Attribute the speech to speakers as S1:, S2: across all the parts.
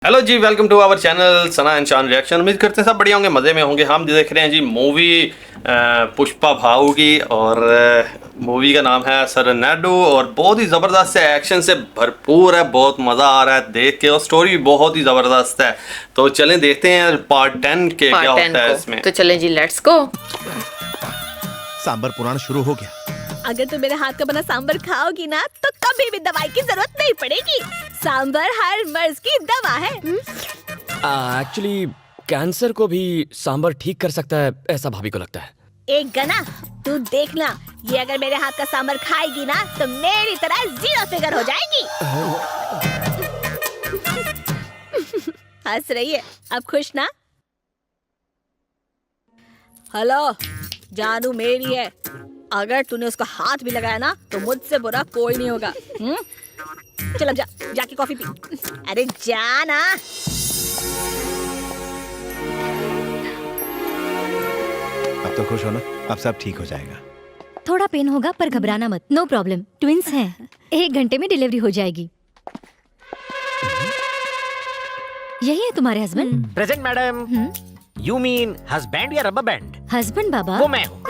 S1: Hello ji, welcome to our channel Sana and Shaan reaction. उम्मीद करते हैं सब बढ़िया होंगे, मज़े में होंगे। हम देख रहे हैं जी मूवी पुष्पा भाऊ की, और मूवी का नाम है सरनाडो, और बहुत ही ज़बरदस्त है, एक्शन से भरपूर है, बहुत मज़ा आ रहा है देख के, और स्टोरी भी बहुत ही ज़बरदस्त है। तो चलें देखते हैं पार्ट 10 के क्या होता है इसमें।
S2: तो चलें जी, लेट्स गो।
S3: सांबर पुराण शुरू हो गया।
S4: अगर तुम मेरे हाथ का बना सांबर खाओगी ना तो कभी भी दवाई की जरूरत नहीं पड़ेगी। सांबर हर मर्ज की दवा है।
S5: एक्चुअली कैंसर को भी सांबर ठीक कर सकता है, ऐसा भाभी को लगता है।
S4: एक गना तू देखना, ये अगर मेरे हाथ का सांबर खाएगी ना तो मेरी तरह 0 फिगर हो जाएगी। हंस रही है, अब खुश ना? हेलो, जानू मेरी है। अगर तूने उसका हाथ भी लगाया ना तो मुझसे बुरा कोई नहीं होगा। चल अब जाके कॉफी पी। अरे जा ना।
S3: अब तो खुश हो ना, अब सब ठीक हो जाएगा।
S6: थोड़ा पेन होगा पर घबराना मत, नो प्रॉब्लम, ट्विंस हैं। 1 घंटे में डिलीवरी हो जाएगी। यही है तुम्हारे husband?
S7: Present madam. You mean husband या रबर बैंड?
S6: हस्बैंड बाबा।
S7: वो मैं हूँ।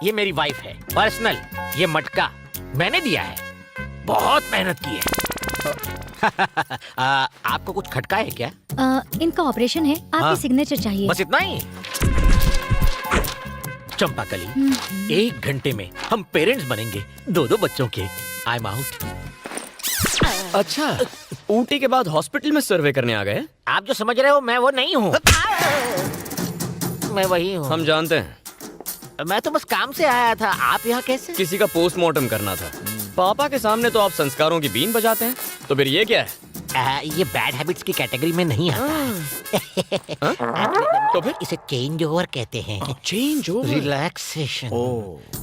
S7: ये मेरी वाइफ है पर्सनल। ये मटका मैंने दिया है, बहुत मेहनत की है। आपको कुछ खटका है क्या?
S6: इनका ऑपरेशन है, आपकी सिग्नेचर चाहिए।
S7: बस इतना ही? चंपाकली, 1 घंटे में हम पेरेंट्स बनेंगे 2 बच्चों के। I am out.
S5: अच्छा, ऊटी के बाद हॉस्पिटल में सर्वे करने आ गए?
S7: आप जो समझ रहे हो मैं वो नहीं हूँ। मैं वही हूँ।
S5: हम जानते हैं।
S7: मैं तो बस काम से आया था। आप यहाँ कैसे?
S5: किसी का पोस्टमार्टम करना था। पापा के सामने तो आप संस्कारों की बीन बजाते हैं, तो फिर ये क्या है?
S7: ये बैड हैबिट्स की कैटेगरी में नहीं आता।
S5: तो फिर
S7: इसे चेंज ओवर कहते हैं।
S5: Change over,
S7: relaxation.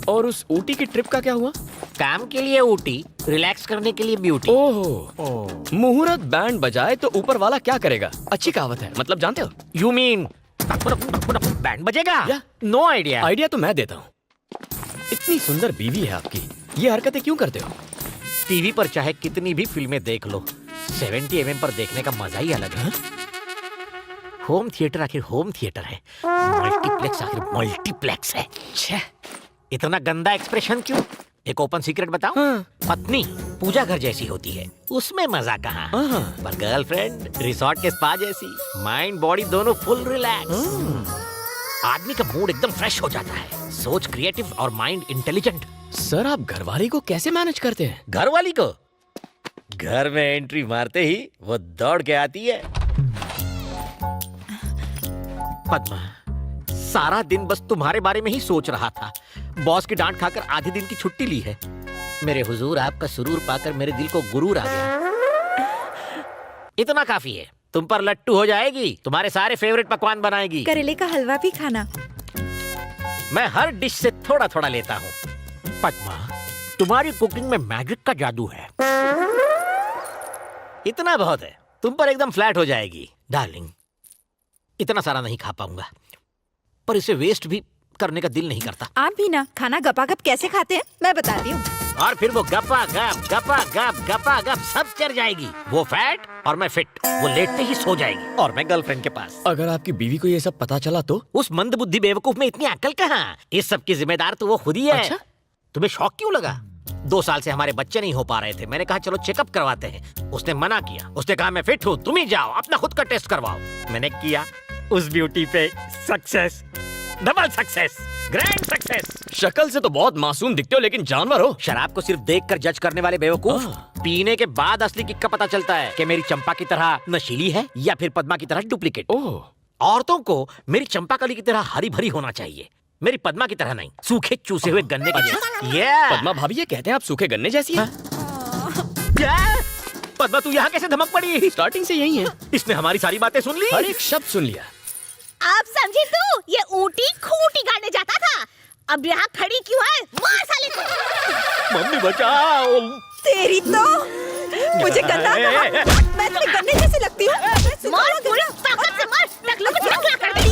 S5: और उस ऊटी की ट्रिप का क्या हुआ?
S7: काम के लिए ऊटी, रिलैक्स करने के लिए ब्यूटी।
S5: ओह, मुहूर्त बैंड बजाए तो ऊपर वाला क्या करेगा? अच्छी कहावत है, मतलब जानते हो?
S7: यू मीन बैंड बजेगा? No idea.
S5: आइडिया तो मैं देता हूँ। इतनी सुंदर बीवी है आपकी, ये हरकतें क्यों करते हो?
S7: टीवी पर चाहे कितनी भी फिल्में देख लो, 70 mm पर देखने का मजा ही अलग है। होम थिएटर आखिर होम थिएटर है, मल्टीप्लेक्स आखिर मल्टीप्लेक्स है। छे, इतना गंदा एक्सप्रेशन क्यों? एक ओपन सीक्रेट बताऊं? पत्नी पूजा घर जैसी होती है, उसमें मजा कहाँ। पर गर्लफ्रेंड रिसोर्ट के स्पा जैसी, माइंड बॉडी दोनों फुल रिलैक्स। आदमी का मूड एकदम फ्रेश हो जाता है, सोच क्रिएटिव और माइंड इंटेलिजेंट।
S5: सर, आप घरवाली को कैसे मैनेज करते हैं?
S7: घरवाली को घर में एंट्री मारते ही वो दौड़ के आती है। पद्मा, सारा दिन बस तुम्हारे बारे में ही सोच रहा था। बॉस की डांट खाकर आधे दिन की छुट्टी ली है। मेरे हुजूर, आपका सुरूर पाकर मेरे दिल को गुरूर आ गया। इतना काफी है, तुम पर लट्टू हो जाएगी। तुम्हारे सारे फेवरेट पकवान बनाएगी।
S8: करेले का हलवा भी खाना।
S7: मैं हर डिश से थोड़ा थोड़ा लेता हूँ। पद्मा, तुम्हारी कुकिंग में मैजिक का जादू है। इतना बहुत है, तुम पर एकदम फ्लैट हो जाएगी। डार्लिंग, इतना सारा नहीं खा पाऊंगा, पर इसे वेस्ट भी करने का दिल नहीं करता।
S8: आप भी ना खाना गपागप कैसे खाते हैं मैं बताती हूँ।
S7: और फिर वो गपा गप सब चढ़ जाएगी। वो फैट और मैं फिट। वो लेटते ही सो जाएगी और मैं गर्लफ्रेंड के पास।
S5: अगर आपकी बीवी को ये सब पता चला तो?
S7: उस मंदबुद्धि बेवकूफ में इतनी अक्ल कहाँ? इस सब की जिम्मेदार तो वो खुद ही है।
S5: अच्छा?
S7: तुम्हें शौक क्यों लगा? 2 साल से हमारे बच्चे नहीं हो पा रहे थे। मैंने कहा चलो चेकअप करवाते हैं। उसने मना किया। उसने कहा मैं फिट हूँ, तुम ही जाओ अपना खुद का टेस्ट करवाओ। मैंने किया, उस ब्यूटी पे success, double success, grand success.
S5: शक्ल से तो बहुत मासूम दिखते हो, लेकिन जानवर हो।
S7: शराब को सिर्फ देखकर जज करने वाले बेवकूफ, पीने के बाद असली किक का पता चलता है कि मेरी चंपा की तरह नशीली है या फिर पद्मा की तरह डुप्लीकेट। औरतों को मेरी चंपाकली की तरह हरी भरी होना चाहिए, मेरी पद्मा की तरह नहीं, सूखे चूसे हुए गन्ने की जैसी।
S5: पद्मा भाभी, ये कहते हैं आप सूखे गन्ने जैसी हैं।
S7: पद्मा, तू यहाँ कैसे धमक पड़ी?
S5: स्टार्टिंग से यही है।
S7: इसने हमारी सारी बातें सुन ली,
S5: हर एक शब्द सुन लिया।
S4: आप समझी तू? ये ऊंटी खूंटी गाड़ने जाता था, अब यहाँ खड़ी क्यों है? मार साले को।
S7: मम्मी बचाओ।
S8: तेरी तो मुझे गन्ना कहा। मैं तुम्हें गन्ने जैसी लगती हूँ?
S4: मार पूरी ताकत से मार। टकलों को झटका कर दे।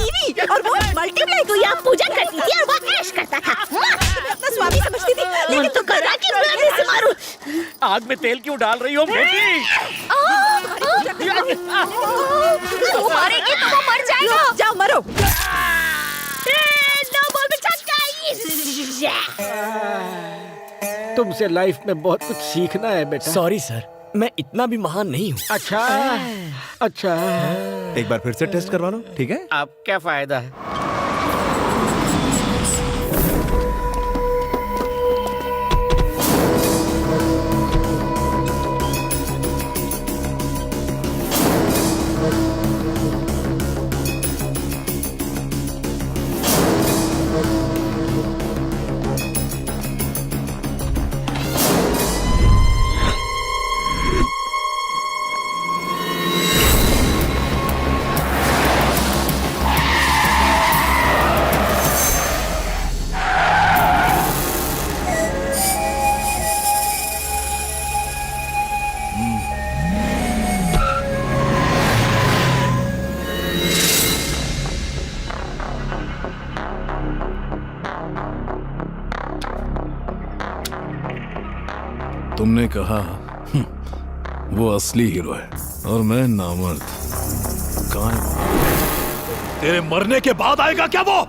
S8: और वो मल्टीप्लाई
S4: तू यहाँ पूजा करती थी और वो ऐश करता था।
S8: अपना स्वामी समझती थी, लेकिन
S4: तो कर रहा कि मैं से मारूं।
S7: आग में तेल क्यों डाल रही हो बेटी? तुमसे लाइफ में बहुत कुछ सीखना है बेटा।
S5: सॉरी सर, मैं इतना भी महान नहीं हूँ।
S7: अच्छा अच्छा,
S3: एक बार फिर से टेस्ट करवा लो, ठीक है?
S7: अब क्या फायदा है?
S2: तुमने कहा वो असली हीरो है और मैं नामर्द। कहाँ है? तेरे मरने के बाद आएगा क्या वो?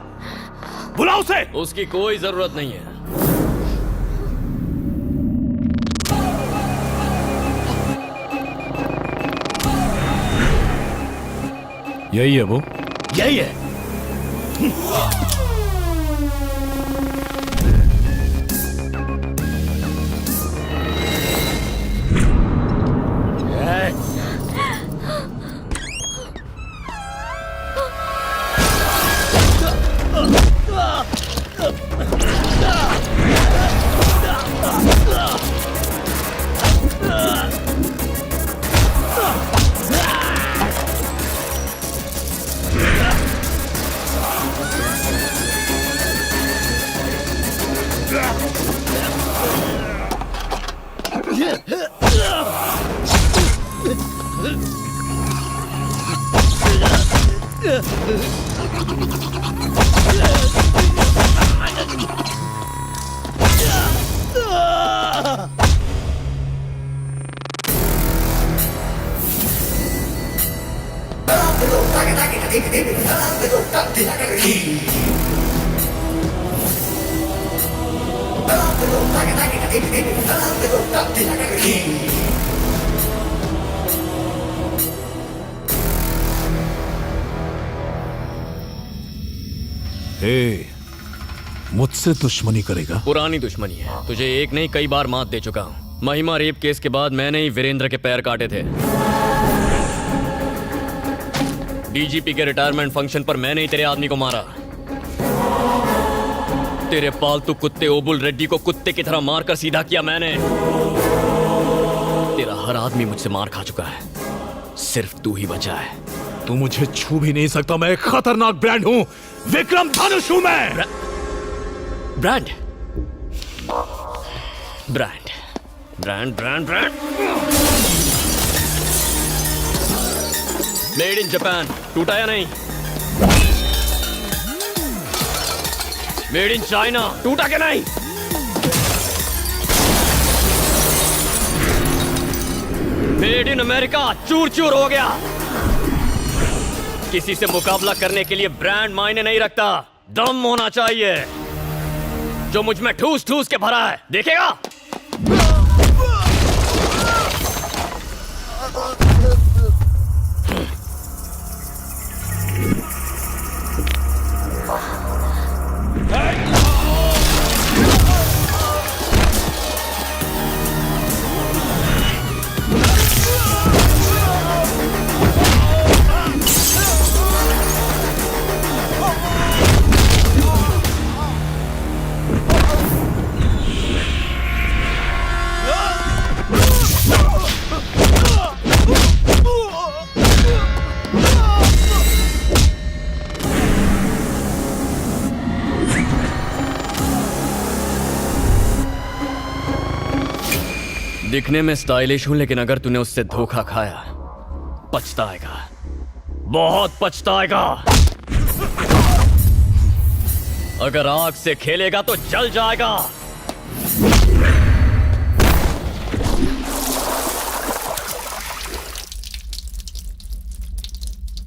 S2: बुला उसे।
S5: उसकी कोई जरूरत नहीं है।
S2: यही है वो।
S5: यही है।
S2: हे, मुझसे दुश्मनी करेगा?
S5: पुरानी दुश्मनी है। तुझे एक नहीं कई बार मात दे चुका हूँ। महिमा रेप केस के बाद मैंने ही वीरेंद्र के पैर काटे थे। डीजीपी के रिटायरमेंट फंक्शन पर मैंने ही तेरे आदमी को मारा। तेरे पालतू कुत्ते ओबुल रेड्डी को कुत्ते की तरह मारकर सीधा किया मैंने। तेरा हर आदमी मुझसे मार खा चुका है, सिर्फ तू ही बचा है।
S2: तू मुझे छू भी नहीं सकता। मैं एक खतरनाक ब्रांड हूं। विक्रम धनुष हूं मैं।
S5: Brand brand brand brand brand made in Japan, टूटा या नहीं? मेड इन चाइना, टूटा क्या नहीं? मेड इन अमेरिका, चूर चूर हो गया। किसी से मुकाबला करने के लिए ब्रांड मायने नहीं रखता, दम होना चाहिए। जो मुझ में ठूस ठूस के भरा है, देखेगा? दिखने में स्टाइलिश हूं, लेकिन अगर तूने उससे धोखा खाया, पछताएगा, बहुत पछताएगा। अगर आग से खेलेगा तो जल जाएगा।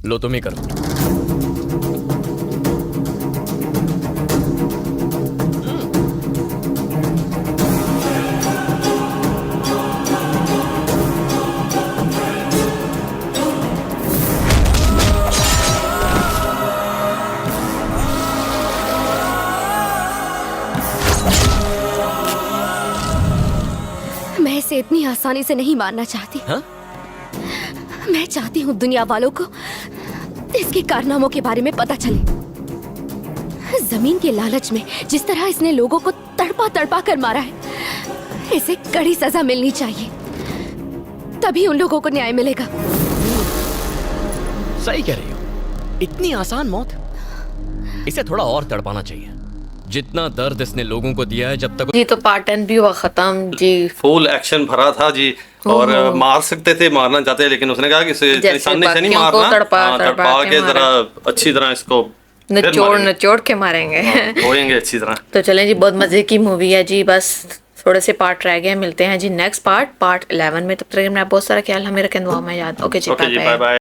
S5: लो तुम ही करो।
S9: इतनी आसानी से नहीं मारना चाहती।
S5: हाँ?
S9: मैं चाहती हूँ दुनिया वालों को इसके कारनामों के बारे में पता चले। जमीन के लालच में जिस तरह इसने लोगों को तड़पा तड़पा कर मारा है, इसे कड़ी सजा मिलनी चाहिए, तभी उन लोगों को न्याय मिलेगा।
S5: सही कह रही हो। इतनी आसान मौत? इसे थोड़ा और तड़पाना चाहिए। जितना दर्द इसने लोगों को दिया है जब तक।
S8: जी तो पार्ट 10 भी हुआ खत्म जी।
S1: फुल एक्शन भरा था जी, और मार सकते थे, मारना चाहते हैं, लेकिन उसने कहा कि इसे इतनी आसानी से नहीं मारना, तड़पा के जरा अच्छी तरह इसको
S8: निचोड़ के मारेंगे,
S1: धोएंगे अच्छी तरह।
S8: तो चलें जी, बहुत मजे की मूवी है जी। बस थोड़े से पार्ट रह गए हैं, मिलते हैं जी नेक्स्ट पार्ट 11 में। तब तक मेरा बहुत सारा ख्याल हमें रखें, दुआ में याद। ओके जी, बाय बाय।